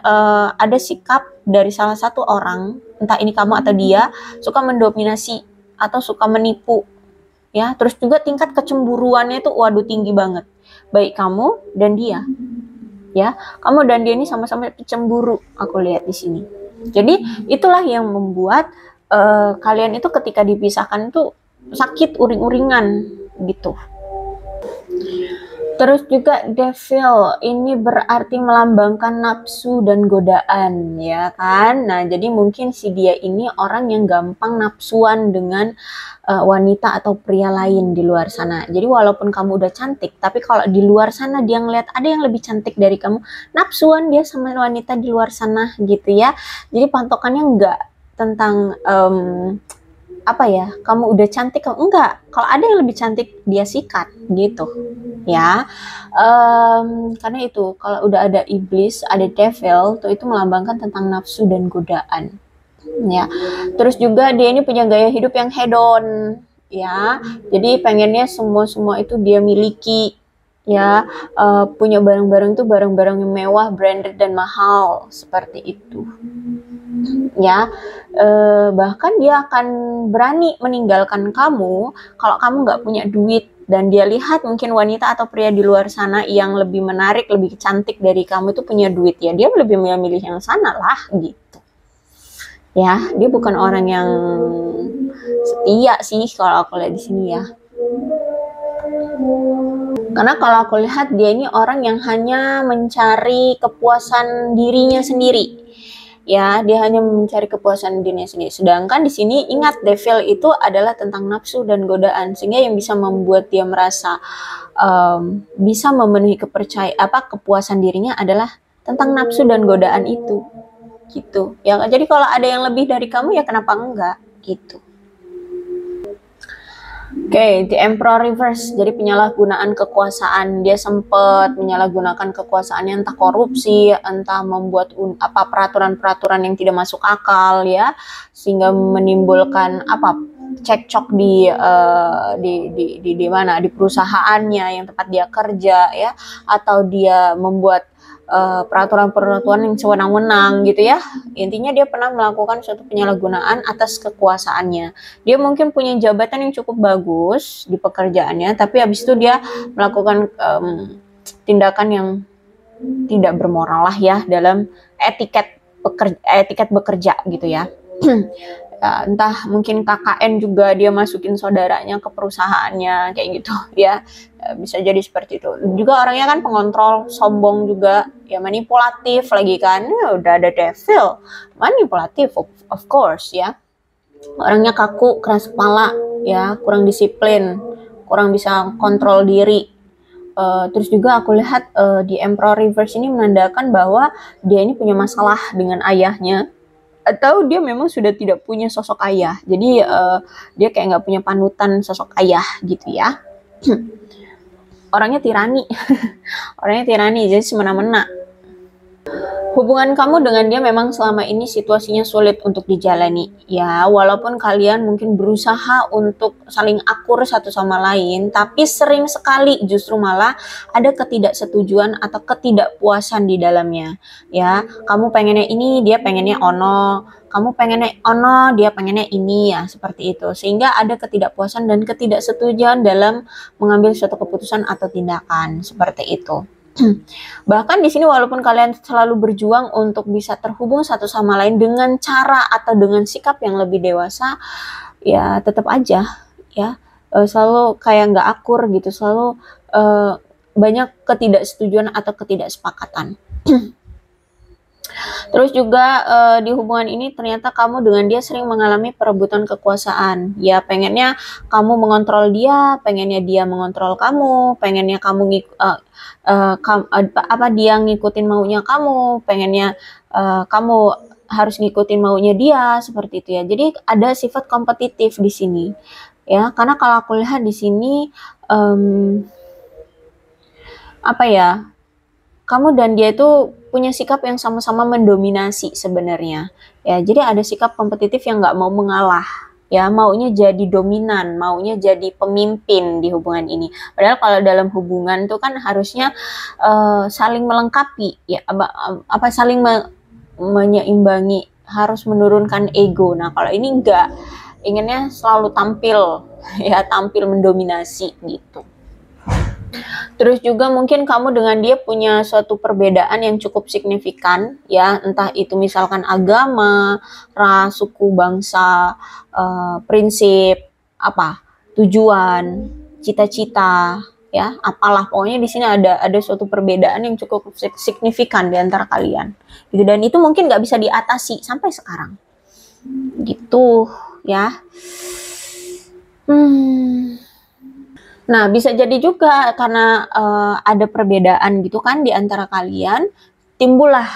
ada sikap dari salah satu orang, entah ini kamu atau dia, suka mendominasi atau suka menipu ya. Terus juga tingkat kecemburuannya itu waduh tinggi banget, baik kamu dan dia ya. Kamu dan dia ini sama-sama cemburu aku lihat di sini. Jadi itulah yang membuat kalian itu ketika dipisahkan itu sakit uring-uringan gitu. Terus juga devil ini berarti melambangkan nafsu dan godaan ya kan. Nah jadi mungkin si dia ini orang yang gampang nafsuan dengan wanita atau pria lain di luar sana. Jadi walaupun kamu udah cantik, tapi kalau di luar sana dia ngeliat ada yang lebih cantik dari kamu, nafsuan dia sama wanita di luar sana gitu ya. Jadi patokannya enggak tentang apa ya, kamu udah cantik, kamu enggak, kalau ada yang lebih cantik dia sikat gitu ya. Karena itu kalau udah ada iblis, ada devil tuh itu melambangkan tentang nafsu dan godaan ya. Terus juga dia ini punya gaya hidup yang hedon ya, jadi pengennya semua itu dia miliki ya. Punya barang-barang tuh barang-barang yang mewah, branded dan mahal seperti itu ya. Bahkan dia akan berani meninggalkan kamu kalau kamu nggak punya duit, dan dia lihat mungkin wanita atau pria di luar sana yang lebih menarik, lebih cantik dari kamu itu punya duit ya, dia lebih memilih yang sana lah gitu ya. Dia bukan orang yang setia sih kalau aku lihat di sini ya. Karena kalau aku lihat dia ini orang yang hanya mencari kepuasan dirinya sendiri ya. Dia hanya mencari kepuasan dirinya sendiri. Sedangkan di sini ingat, devil itu adalah tentang nafsu dan godaan, sehingga yang bisa membuat dia merasa bisa memenuhi kepuasan dirinya adalah tentang nafsu dan godaan itu, gitu ya. Jadi kalau ada yang lebih dari kamu ya kenapa enggak, gitu. Oke, The Emperor Reverse, jadi penyalahgunaan kekuasaan. Dia sempat menyalahgunakan kekuasaannya, entah korupsi, entah membuat peraturan-peraturan yang tidak masuk akal ya, sehingga menimbulkan cekcok di mana, di perusahaannya yang tempat dia kerja ya, atau dia membuat peraturan-peraturan yang sewenang-wenang gitu ya. Intinya dia pernah melakukan suatu penyalahgunaan atas kekuasaannya. Dia mungkin punya jabatan yang cukup bagus di pekerjaannya, tapi habis itu dia melakukan tindakan yang tidak bermoral lah ya, dalam etiket bekerja gitu ya. Entah mungkin KKN juga dia masukin saudaranya ke perusahaannya kayak gitu ya, bisa jadi seperti itu. Juga orangnya kan pengontrol, sombong juga ya, manipulatif lagi kan ya, udah ada devil, manipulatif of course ya. Orangnya kaku, keras kepala ya, kurang disiplin, kurang bisa kontrol diri. Terus juga aku lihat di Emperor Reverse ini menandakan bahwa dia ini punya masalah dengan ayahnya, atau dia memang sudah tidak punya sosok ayah. Jadi dia kayak nggak punya panutan sosok ayah gitu ya. Orangnya tirani. Orangnya tirani, jadi semena-mena. Hubungan kamu dengan dia memang selama ini situasinya sulit untuk dijalani ya, walaupun kalian mungkin berusaha untuk saling akur satu sama lain, tapi sering sekali justru malah ada ketidaksetujuan atau ketidakpuasan di dalamnya ya. Kamu pengennya ini, dia pengennya ono, kamu pengennya ono, dia pengennya ini ya, seperti itu. Sehingga ada ketidakpuasan dan ketidaksetujuan dalam mengambil suatu keputusan atau tindakan seperti itu. Bahkan di sini walaupun kalian selalu berjuang untuk bisa terhubung satu sama lain dengan cara atau dengan sikap yang lebih dewasa, ya tetap aja ya selalu kayak nggak akur gitu, selalu banyak ketidaksetujuan atau ketidaksepakatan. Terus juga di hubungan ini ternyata kamu dengan dia sering mengalami perebutan kekuasaan. Ya pengennya kamu mengontrol dia, pengennya dia mengontrol kamu, pengennya kamu dia ngikutin maunya kamu, pengennya kamu harus ngikutin maunya dia, seperti itu ya. Jadi ada sifat kompetitif di sini. Ya, karena kalau aku lihat di sini kamu dan dia itu punya sikap yang sama-sama mendominasi sebenarnya ya. Jadi ada sikap kompetitif yang nggak mau mengalah ya, maunya jadi dominan, maunya jadi pemimpin di hubungan ini. Padahal kalau dalam hubungan itu kan harusnya saling melengkapi ya, saling menyeimbangi, harus menurunkan ego. Nah kalau ini enggak, inginnya selalu tampil ya, tampil mendominasi gitu. Terus juga mungkin kamu dengan dia punya suatu perbedaan yang cukup signifikan ya, entah itu misalkan agama, ras, suku, bangsa, prinsip, tujuan, cita-cita ya, apalah pokoknya di sini ada suatu perbedaan yang cukup signifikan di antara kalian gitu, dan itu mungkin nggak bisa diatasi sampai sekarang gitu ya. Nah, bisa jadi juga karena ada perbedaan gitu kan di antara kalian, timbullah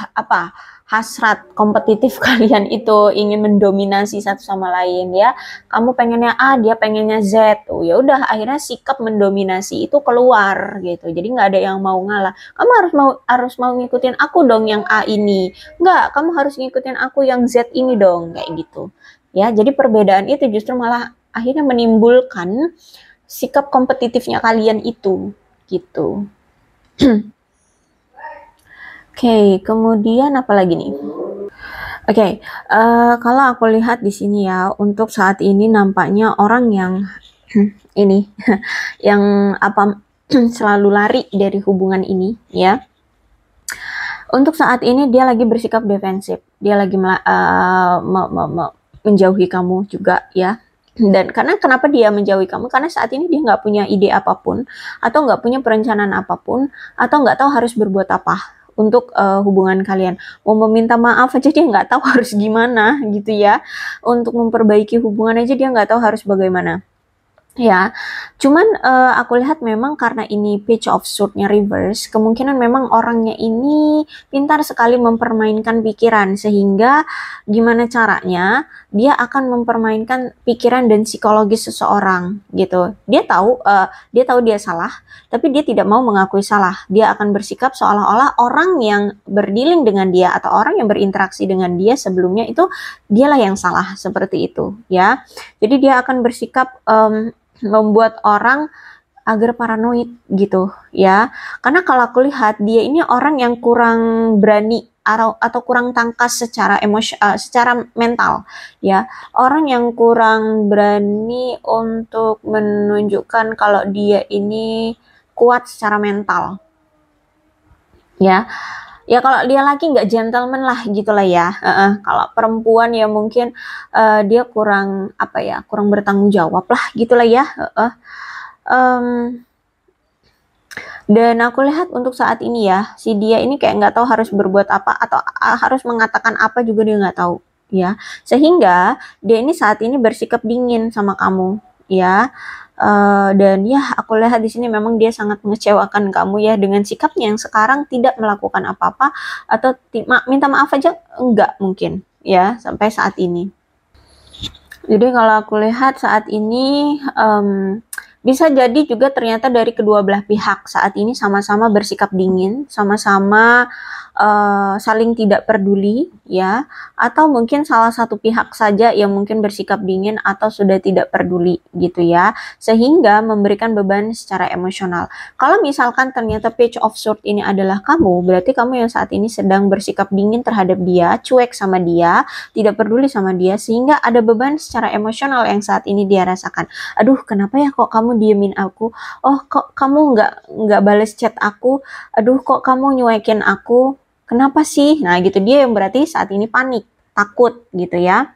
hasrat kompetitif kalian itu ingin mendominasi satu sama lain ya. Kamu pengennya A, dia pengennya Z. Ya udah, akhirnya sikap mendominasi itu keluar gitu. Jadi nggak ada yang mau ngalah. Kamu harus mau ngikutin aku dong yang A ini. Nggak, kamu harus ngikutin aku yang Z ini dong, kayak gitu. Ya, jadi perbedaan itu justru malah akhirnya menimbulkan sikap kompetitifnya kalian itu gitu. Oke, kemudian apa lagi nih? Oke, kalau aku lihat di sini ya, untuk saat ini nampaknya orang yang ini yang selalu lari dari hubungan ini ya. Untuk saat ini dia lagi bersikap defensif, dia lagi menjauhi kamu juga ya. Dan kenapa dia menjauhi kamu? Karena saat ini dia nggak punya ide apapun, atau nggak punya perencanaan apapun, atau nggak tahu harus berbuat apa untuk hubungan kalian. Mau meminta maaf aja dia nggak tahu harus gimana gitu ya. Untuk memperbaiki hubungan aja dia nggak tahu harus bagaimana. Ya, cuman aku lihat memang karena ini Page of Sword-nya reverse, kemungkinan memang orangnya ini pintar sekali mempermainkan pikiran, sehingga gimana caranya dia akan mempermainkan pikiran dan psikologis seseorang gitu. Dia tahu dia salah, tapi dia tidak mau mengakui salah. Dia akan bersikap seolah-olah orang yang berdealing dengan dia atau orang yang berinteraksi dengan dia sebelumnya itu dialah yang salah, seperti itu ya. Jadi dia akan bersikap membuat orang agar paranoid gitu ya. Karena kalau aku lihat dia ini orang yang kurang berani atau kurang tangkas secara mental ya. Orang yang kurang berani untuk menunjukkan kalau dia ini kuat secara mental. Ya. Ya kalau dia laki nggak gentleman lah gitulah ya. Kalau perempuan ya mungkin dia kurang kurang bertanggung jawab lah gitulah ya. Dan aku lihat untuk saat ini ya, si dia ini kayak nggak tahu harus berbuat apa atau harus mengatakan apa juga dia nggak tahu ya. Sehingga dia ini saat ini bersikap dingin sama kamu ya. Dan ya aku lihat di sini memang dia sangat mengecewakan kamu ya dengan sikapnya yang sekarang tidak melakukan apa-apa atau minta maaf aja enggak mungkin ya sampai saat ini. Jadi kalau aku lihat saat ini bisa jadi juga ternyata dari kedua belah pihak saat ini sama-sama bersikap dingin, sama-sama saling tidak peduli ya, atau mungkin salah satu pihak saja yang mungkin bersikap dingin atau sudah tidak peduli gitu ya, sehingga memberikan beban secara emosional. Kalau misalkan ternyata Page of Sword ini adalah kamu, berarti kamu yang saat ini sedang bersikap dingin terhadap dia, cuek sama dia, tidak peduli sama dia, sehingga ada beban secara emosional yang saat ini dia rasakan. Aduh, kenapa ya kok kamu diemin aku? Oh, kok kamu nggak bales chat aku? Aduh, kok kamu nyuekin aku? Kenapa sih? Nah, gitu dia yang berarti saat ini panik, takut gitu ya.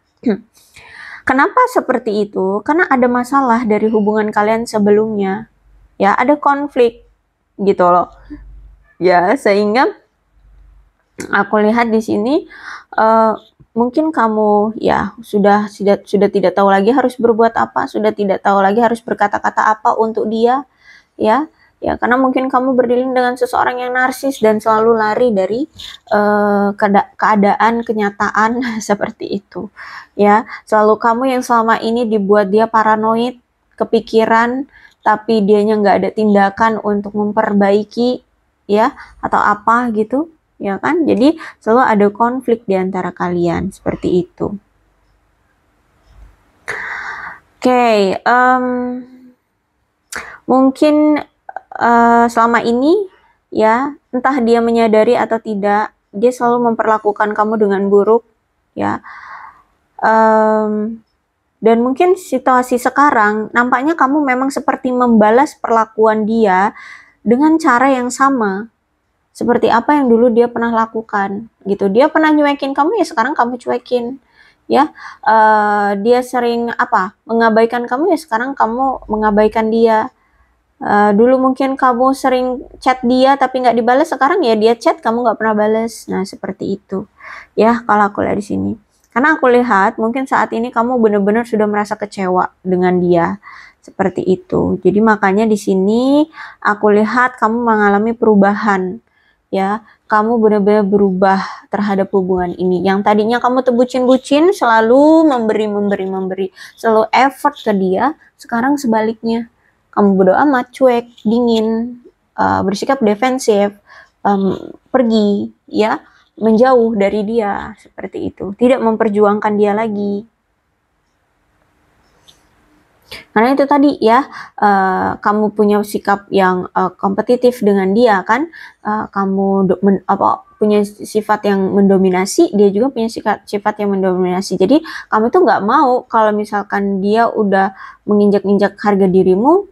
Kenapa seperti itu? Karena ada masalah dari hubungan kalian sebelumnya. Ya, ada konflik gitu loh. Ya, sehingga aku lihat di sini mungkin kamu ya sudah tidak tahu lagi harus berbuat apa, sudah tidak tahu lagi harus berkata-kata apa untuk dia ya. Ya, karena mungkin kamu berdiri dengan seseorang yang narsis dan selalu lari dari keadaan, kenyataan seperti itu. Ya, selalu kamu yang selama ini dibuat dia paranoid, kepikiran, tapi dianya nggak ada tindakan untuk memperbaiki, ya, atau apa gitu, ya kan? Jadi selalu ada konflik di antara kalian seperti itu. Oke, mungkin selama ini ya entah dia menyadari atau tidak, dia selalu memperlakukan kamu dengan buruk ya, dan mungkin situasi sekarang nampaknya kamu memang seperti membalas perlakuan dia dengan cara yang sama seperti apa yang dulu dia pernah lakukan gitu. Dia pernah nyuekin kamu, ya sekarang kamu cuekin ya. Dia sering mengabaikan kamu, ya sekarang kamu mengabaikan dia. Dulu mungkin kamu sering chat dia tapi nggak dibalas, sekarang ya dia chat kamu nggak pernah balas. Nah seperti itu ya kalau aku lihat di sini. Karena aku lihat mungkin saat ini kamu benar-benar sudah merasa kecewa dengan dia seperti itu. Jadi makanya di sini aku lihat kamu mengalami perubahan ya. Kamu benar-benar berubah terhadap hubungan ini. Yang tadinya kamu tuh bucin-bucin, selalu memberi, selalu effort ke dia. Sekarang sebaliknya. Kamu bodo amat, cuek, dingin, bersikap defensif, pergi, ya, menjauh dari dia, seperti itu. Tidak memperjuangkan dia lagi. Karena itu tadi ya, kamu punya sikap yang kompetitif dengan dia kan, kamu punya sifat yang mendominasi, dia juga punya sifat yang mendominasi. Jadi kamu tuh nggak mau kalau misalkan dia udah menginjak-injak harga dirimu,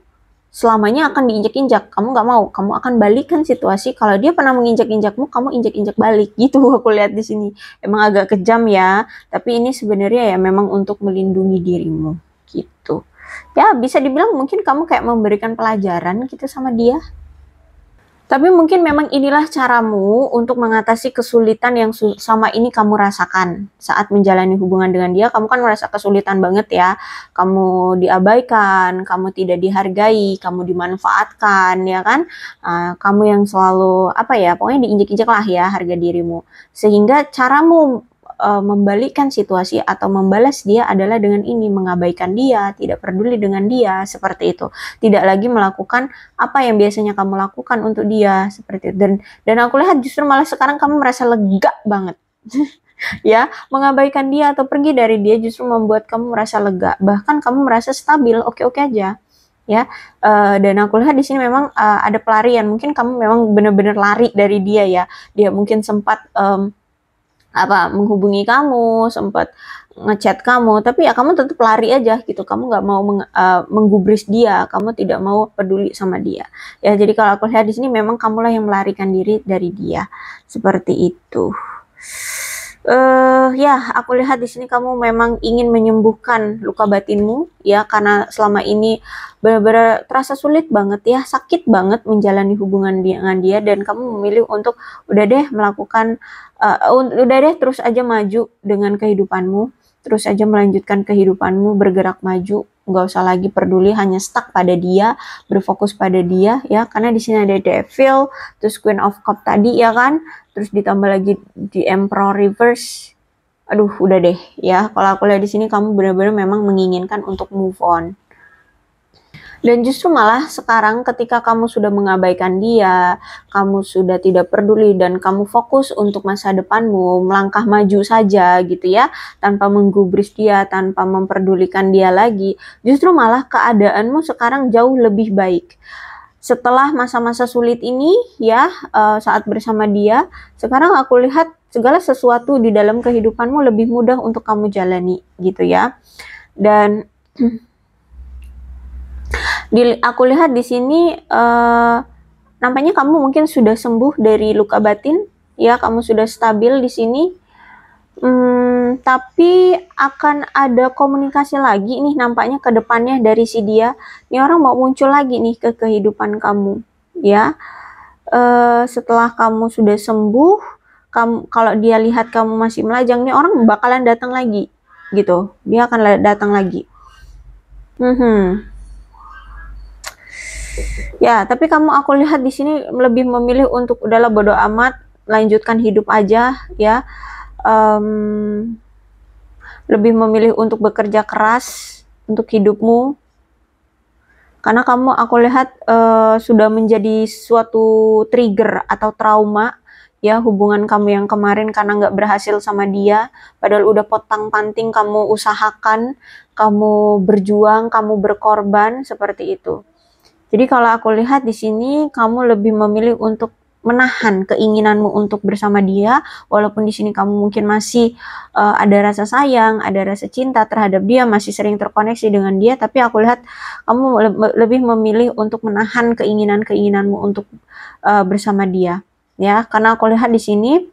selamanya akan diinjak-injak. Kamu nggak mau, kamu akan balikan situasi. Kalau dia pernah menginjak-injakmu, kamu injak-injak balik. Gitu aku lihat di sini. Emang agak kejam ya, tapi ini sebenarnya ya memang untuk melindungi dirimu. Gitu. Ya bisa dibilang mungkin kamu kayak memberikan pelajaran gitu sama dia. Tapi mungkin memang inilah caramu untuk mengatasi kesulitan yang sama ini kamu rasakan saat menjalani hubungan dengan dia. Kamu kan merasa kesulitan banget ya. Kamu diabaikan, kamu tidak dihargai, kamu dimanfaatkan, ya kan? Kamu yang selalu, apa ya, pokoknya diinjek-injek lah ya harga dirimu. Sehingga caramu membalikkan situasi atau membalas dia adalah dengan ini, mengabaikan dia, tidak peduli dengan dia, seperti itu. Tidak lagi melakukan apa yang biasanya kamu lakukan untuk dia, seperti itu. Dan aku lihat justru malah sekarang kamu merasa lega banget. Ya, mengabaikan dia atau pergi dari dia justru membuat kamu merasa lega, bahkan kamu merasa stabil, oke-oke aja. Ya, dan aku lihat di sini memang ada pelarian. Mungkin kamu memang benar-benar lari dari dia ya. Dia mungkin sempat menghubungi kamu, sempat ngechat kamu, tapi ya kamu tetap lari aja gitu. Kamu nggak mau menggubris dia, kamu tidak mau peduli sama dia. Ya, jadi kalau aku lihat di sini memang kamulah yang melarikan diri dari dia, seperti itu. Ya, aku lihat di sini kamu memang ingin menyembuhkan luka batinmu ya, karena selama ini benar-benar terasa sulit banget ya, sakit banget menjalani hubungan dengan dia, dan kamu memilih untuk udah deh melakukan udah deh terus aja maju dengan kehidupanmu, terus aja melanjutkan kehidupanmu, bergerak maju, nggak usah lagi peduli, hanya stuck pada dia, berfokus pada dia ya, karena di sini ada Devil, terus Queen of Cup tadi ya kan, terus ditambah lagi di Emperor Reverse. Aduh, udah deh ya. Kalau aku lihat di sini kamu benar-benar memang menginginkan untuk move on. Dan justru malah sekarang ketika kamu sudah mengabaikan dia, kamu sudah tidak peduli dan kamu fokus untuk masa depanmu, melangkah maju saja gitu ya, tanpa menggubris dia, tanpa memperdulikan dia lagi, justru malah keadaanmu sekarang jauh lebih baik. Setelah masa-masa sulit ini ya, saat bersama dia, sekarang aku lihat segala sesuatu di dalam kehidupanmu lebih mudah untuk kamu jalani gitu ya. Dan aku lihat di sini nampaknya kamu mungkin sudah sembuh dari luka batin ya, kamu sudah stabil di sini. Tapi akan ada komunikasi lagi nih nampaknya ke depannya dari si dia. Ini orang mau muncul lagi nih ke kehidupan kamu ya. Setelah kamu sudah sembuh, kalau dia lihat kamu masih melajang, nih orang bakalan datang lagi gitu. Dia akan datang lagi. Ya, tapi aku lihat di sini lebih memilih untuk udahlah bodo amat, lanjutkan hidup aja ya. Lebih memilih untuk bekerja keras untuk hidupmu, karena aku lihat sudah menjadi suatu trigger atau trauma ya, hubungan kamu yang kemarin karena nggak berhasil sama dia, padahal udah potang-panting kamu usahakan, kamu berjuang, kamu berkorban, seperti itu. Jadi kalau aku lihat di sini kamu lebih memilih untuk menahan keinginanmu untuk bersama dia, walaupun di sini kamu mungkin masih ada rasa sayang, ada rasa cinta terhadap dia, masih sering terkoneksi dengan dia, tapi aku lihat kamu lebih memilih untuk menahan keinginanmu untuk bersama dia, ya, karena aku lihat di sini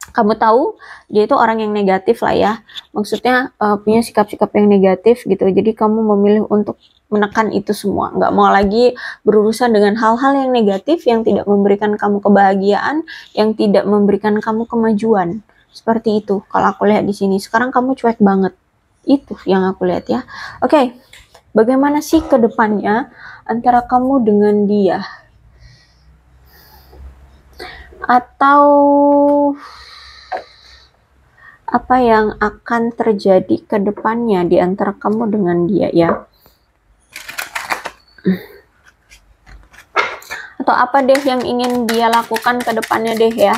kamu tahu dia itu orang yang negatif lah ya, maksudnya punya sikap-sikap yang negatif gitu, jadi kamu memilih untuk menekan itu semua, nggak mau lagi berurusan dengan hal-hal yang negatif yang tidak memberikan kamu kebahagiaan, yang tidak memberikan kamu kemajuan, seperti itu. Kalau aku lihat di sini sekarang kamu cuek banget, itu yang aku lihat ya. Oke, bagaimana sih ke depannya antara kamu dengan dia? Atau apa yang akan terjadi ke depannya di antara kamu dengan dia ya? Atau apa deh yang ingin dia lakukan ke depannya deh ya?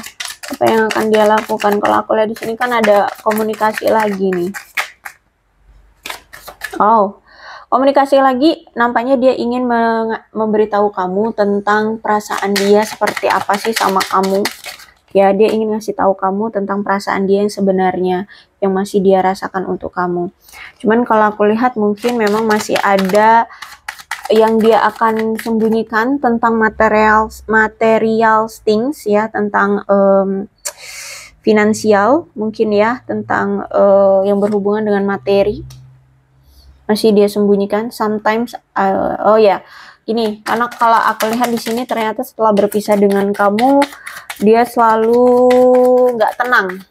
Apa yang akan dia lakukan? Kalau aku lihat di sini kan ada komunikasi lagi nih. Oh, komunikasi lagi, nampaknya dia ingin memberitahu kamu tentang perasaan dia seperti apa sih sama kamu. Ya, dia ingin ngasih tahu kamu tentang perasaan dia yang sebenarnya, yang masih dia rasakan untuk kamu. Cuman kalau aku lihat mungkin memang masih ada yang dia akan sembunyikan tentang material things ya, tentang finansial mungkin ya, tentang yang berhubungan dengan materi, masih dia sembunyikan sometimes. Oh ya, Ini karena kalau aku lihat di sini ternyata setelah berpisah dengan kamu, dia selalu nggak tenang.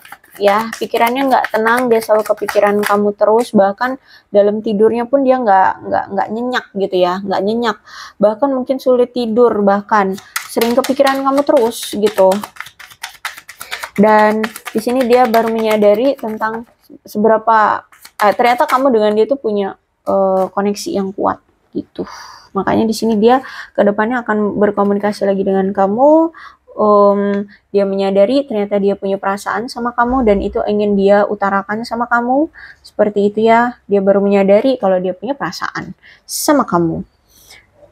Ya, pikirannya nggak tenang, dia selalu kepikiran kamu terus, bahkan dalam tidurnya pun dia nggak nyenyak gitu ya, nggak nyenyak, bahkan mungkin sulit tidur, bahkan sering kepikiran kamu terus gitu. Dan di sini dia baru menyadari tentang seberapa ternyata kamu dengan dia tuh punya koneksi yang kuat gitu. Makanya di sini dia kedepannya akan berkomunikasi lagi dengan kamu. Dia menyadari ternyata dia punya perasaan sama kamu dan itu ingin dia utarakan sama kamu. Seperti itu ya, dia baru menyadari kalau dia punya perasaan sama kamu.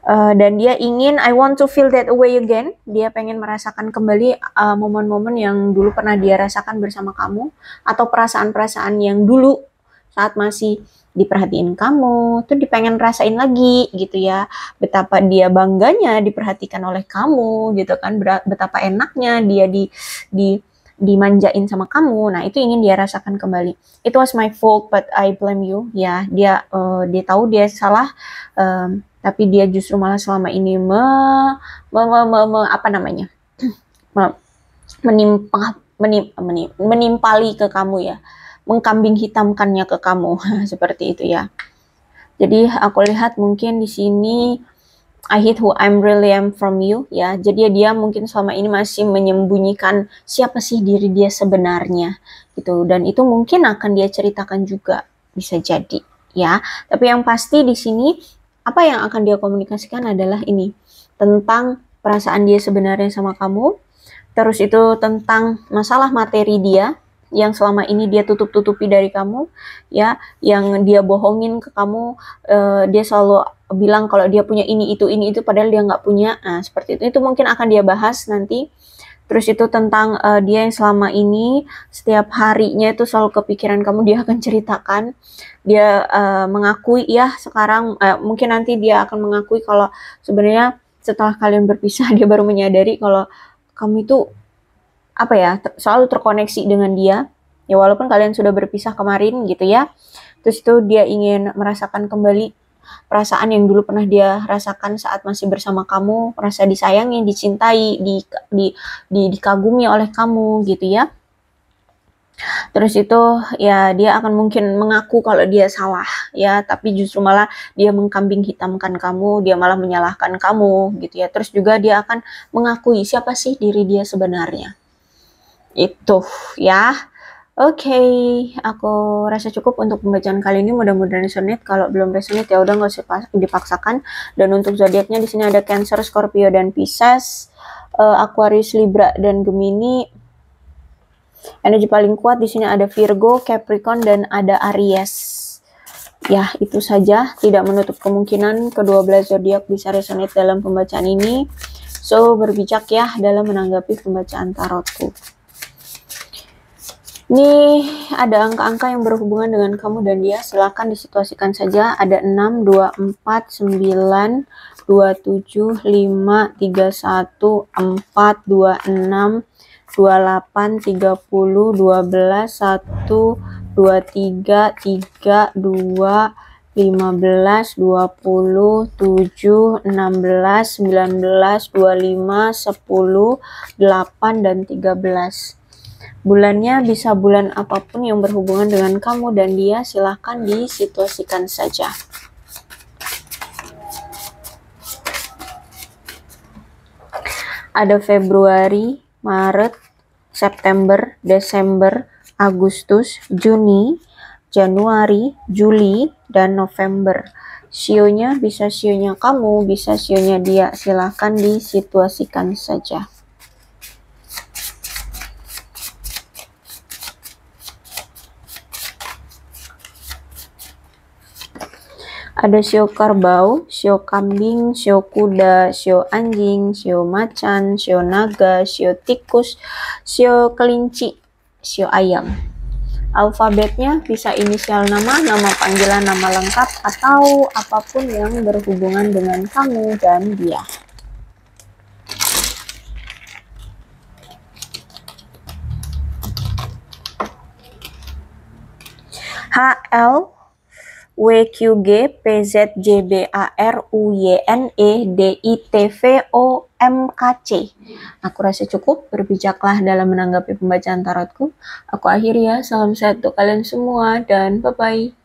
Dan dia ingin, I want to feel that way again. Dia pengen merasakan kembali momen-momen yang dulu pernah dia rasakan bersama kamu, atau perasaan-perasaan yang dulu saat masih diperhatiin kamu, tuh dipengen rasain lagi gitu ya. Betapa dia bangganya diperhatikan oleh kamu gitu kan, betapa enaknya dia dimanjain sama kamu. Nah, itu ingin dia rasakan kembali. It was my fault but I blame you. Ya, dia tahu dia salah, tapi dia justru malah selama ini menimpali ke kamu ya, mengkambing hitamkannya ke kamu seperti itu ya. Jadi aku lihat mungkin di sini I hate who I'm really am from you ya. Jadi dia mungkin selama ini masih menyembunyikan siapa sih diri dia sebenarnya gitu, dan itu mungkin akan dia ceritakan juga, bisa jadi ya. Tapi yang pasti di sini apa yang akan dia komunikasikan adalah ini, tentang perasaan dia sebenarnya sama kamu, terus itu tentang masalah materi dia yang selama ini dia tutup-tutupi dari kamu ya, yang dia bohongin ke kamu. Dia selalu bilang kalau dia punya ini itu padahal dia nggak punya. Nah, seperti itu mungkin akan dia bahas nanti. Terus itu tentang dia yang selama ini setiap harinya itu selalu kepikiran kamu, dia akan ceritakan. Dia mengakui ya sekarang, mungkin nanti dia akan mengakui kalau sebenarnya setelah kalian berpisah dia baru menyadari kalau kamu itu apa ya, selalu terkoneksi dengan dia. Ya walaupun kalian sudah berpisah kemarin gitu ya. Terus itu dia ingin merasakan kembali perasaan yang dulu pernah dia rasakan saat masih bersama kamu, merasa disayangi, dicintai, dikagumi oleh kamu gitu ya. Terus itu ya dia akan mungkin mengaku kalau dia salah ya, tapi justru malah dia mengkambing hitamkan kamu, dia malah menyalahkan kamu gitu ya. Terus juga dia akan mengakui siapa sih diri dia sebenarnya. Itu ya. Oke, aku rasa cukup untuk pembacaan kali ini. Mudah-mudahan resonate. Kalau belum resonate ya udah nggak usah dipaksakan. Dan untuk zodiaknya di sini ada Cancer, Scorpio dan Pisces, Aquarius, Libra dan Gemini. Energi paling kuat di sini ada Virgo, Capricorn dan ada Aries. Ya, itu saja. Tidak menutup kemungkinan ke-12 zodiak bisa resonate dalam pembacaan ini. So, berbijak ya dalam menanggapi pembacaan tarotku. Ini ada angka-angka yang berhubungan dengan kamu dan dia, silahkan disituasikan saja. Ada 6, 24, 9, 27, 5, 31, 4, 26, 28, 30, 12, 1, 23, 3, 2, 15, 20, 7, 16, 19, 25, 10, 8, dan 13. Bulannya bisa bulan apapun yang berhubungan dengan kamu dan dia, silahkan disituasikan saja. Ada Februari, Maret, September, Desember, Agustus, Juni, Januari, Juli, dan November. Sionya bisa sionya kamu, bisa sionya dia, silahkan disituasikan saja. Ada sio kerbau, sio kambing, sio kuda, sio anjing, sio macan, sio naga, sio tikus, sio kelinci, sio ayam. Alfabetnya bisa inisial nama, nama panggilan, nama lengkap, atau apapun yang berhubungan dengan kamu dan dia. HL, WQGPZJBARUYNEDITVOMKC. Aku rasa cukup, berbijaklah dalam menanggapi pembacaan tarotku. Aku akhiri ya, salam sehat untuk kalian semua dan bye-bye.